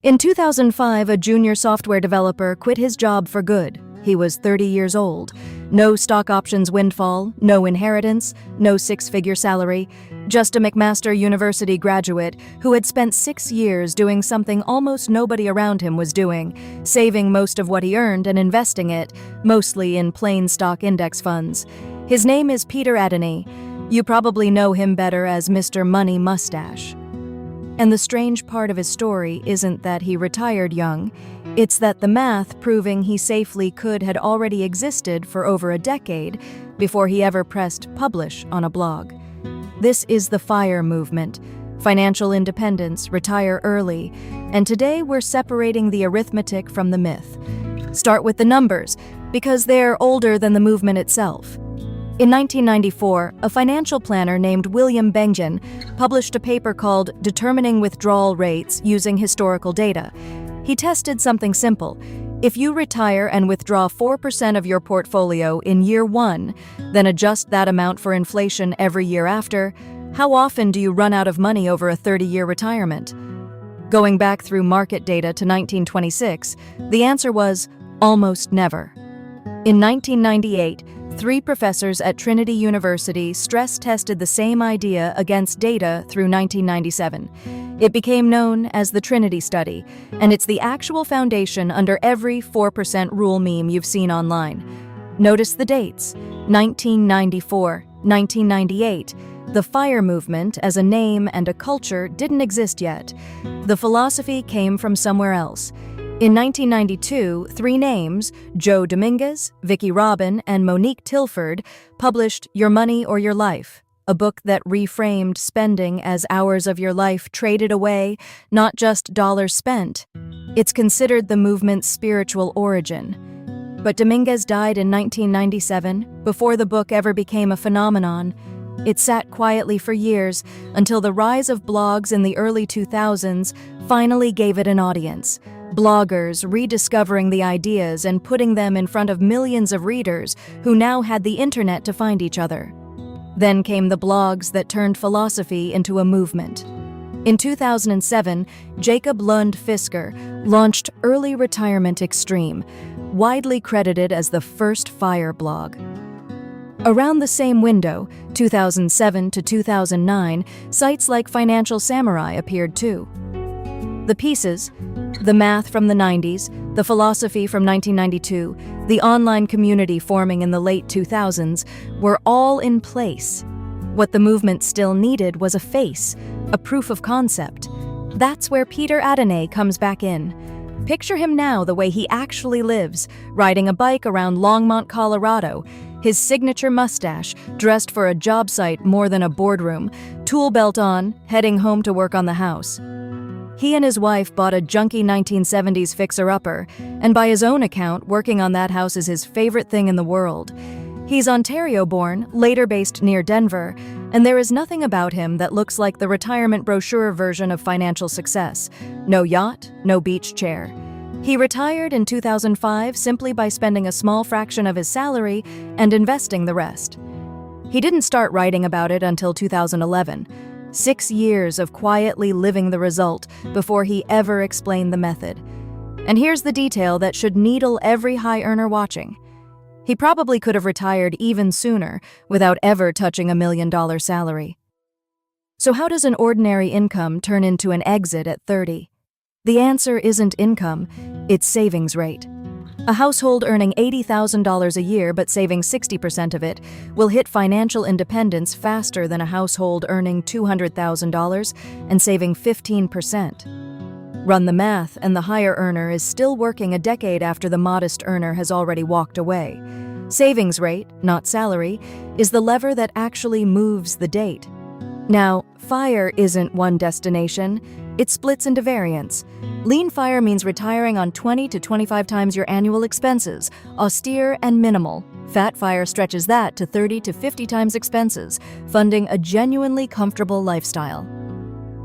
In 2005, a junior software developer quit his job for good. He was 30 years old. No stock options windfall, no inheritance, no six-figure salary. Just a McMaster University graduate who had spent 6 years doing something almost nobody around him was doing, saving most of what he earned and investing it, mostly in plain stock index funds. His name is Peter Adeny. You probably know him better as Mr. Money Mustache. And the strange part of his story isn't that he retired young, it's that the math proving he safely could had already existed for over a decade before he ever pressed publish on a blog. This is the FIRE movement, financial independence, retire early, and today we're separating the arithmetic from the myth. Start with the numbers, because they're older than the movement itself. In 1994, a financial planner named William Bengen published a paper called Determining Withdrawal Rates Using Historical Data. He tested something simple. If you retire and withdraw 4% of your portfolio in year 1, then adjust that amount for inflation every year after, how often do you run out of money over a 30-year retirement? Going back through market data to 1926, the answer was almost never. In 1998, 3 professors at Trinity University stress-tested the same idea against data through 1997. It became known as the Trinity Study, and it's the actual foundation under every 4% rule meme you've seen online. Notice the dates: 1994, 1998. The FIRE movement as a name and a culture didn't exist yet. The philosophy came from somewhere else. In 1992, 3 names, Joe Dominguez, Vicki Robin, and Monique Tilford, published Your Money or Your Life, a book that reframed spending as hours of your life traded away, not just dollars spent. It's considered the movement's spiritual origin. But Dominguez died in 1997, before the book ever became a phenomenon. It sat quietly for years until the rise of blogs in the early 2000s finally gave it an audience. Bloggers rediscovering the ideas and putting them in front of millions of readers who now had the internet to find each other. Then came the blogs that turned philosophy into a movement. In 2007, Jacob Lund Fisker launched Early Retirement Extreme, widely credited as the first FIRE blog. Around the same window, 2007 to 2009, sites like Financial Samurai appeared too. The pieces, the math from the 90s, the philosophy from 1992, the online community forming in the late 2000s, were all in place. What the movement still needed was a face, a proof of concept. That's where Peter Adeny comes back in. Picture him now the way he actually lives, riding a bike around Longmont, Colorado, his signature mustache, dressed for a job site more than a boardroom, tool belt on, heading home to work on the house. He and his wife bought a junky 1970s fixer-upper, and by his own account, working on that house is his favorite thing in the world. He's Ontario-born, later based near Denver, and there is nothing about him that looks like the retirement brochure version of financial success. No yacht, no beach chair. He retired in 2005 simply by spending a small fraction of his salary and investing the rest. He didn't start writing about it until 2011. 6 years of quietly living the result before he ever explained the method. And here's the detail that should needle every high earner watching. He probably could have retired even sooner without ever touching $1 million salary. So how does an ordinary income turn into an exit at 30? The answer isn't income, it's savings rate. A household earning $80,000 a year but saving 60% of it will hit financial independence faster than a household earning $200,000 and saving 15%. Run the math, and the higher earner is still working a decade after the modest earner has already walked away. Savings rate, not salary, is the lever that actually moves the date. Now, FIRE isn't one destination, it splits into variants. Lean FIRE means retiring on 20 to 25 times your annual expenses, austere and minimal. Fat FIRE stretches that to 30 to 50 times expenses, funding a genuinely comfortable lifestyle.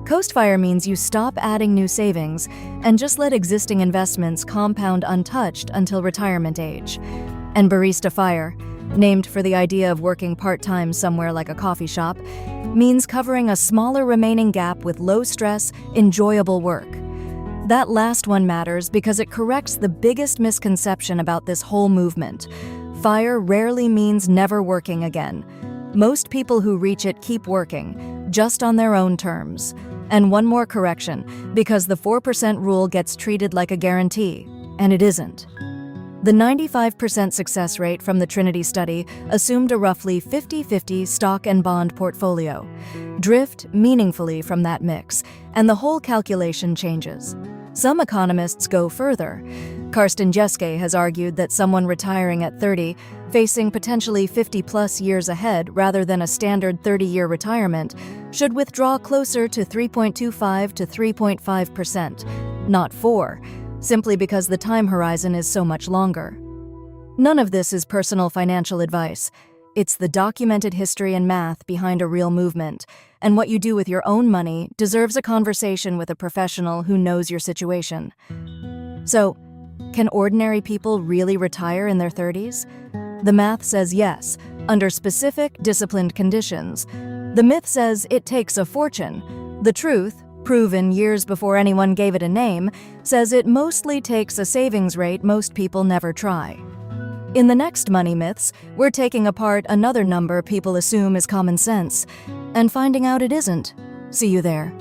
Coast FIRE means you stop adding new savings and just let existing investments compound untouched until retirement age. And Barista FIRE, named for the idea of working part-time somewhere like a coffee shop, means covering a smaller remaining gap with low-stress, enjoyable work. That last one matters because it corrects the biggest misconception about this whole movement. FIRE rarely means never working again. Most people who reach it keep working, just on their own terms. And one more correction, because the 4% rule gets treated like a guarantee, and it isn't. The 95% success rate from the Trinity study assumed a roughly 50-50 stock and bond portfolio. Drift meaningfully from that mix, and the whole calculation changes. Some economists go further. Karsten Jeske has argued that someone retiring at 30, facing potentially 50-plus years ahead rather than a standard 30-year retirement, should withdraw closer to 3.25 to 3.5%, not 4%, simply because the time horizon is so much longer. None of this is personal financial advice. It's the documented history and math behind a real movement, and what you do with your own money deserves a conversation with a professional who knows your situation. So, can ordinary people really retire in their 30s? The math says yes, under specific, disciplined conditions. The myth says it takes a fortune. The truth, proven years before anyone gave it a name, says it mostly takes a savings rate most people never try. In the next Money Myths, we're taking apart another number people assume is common sense, and finding out it isn't. See you there.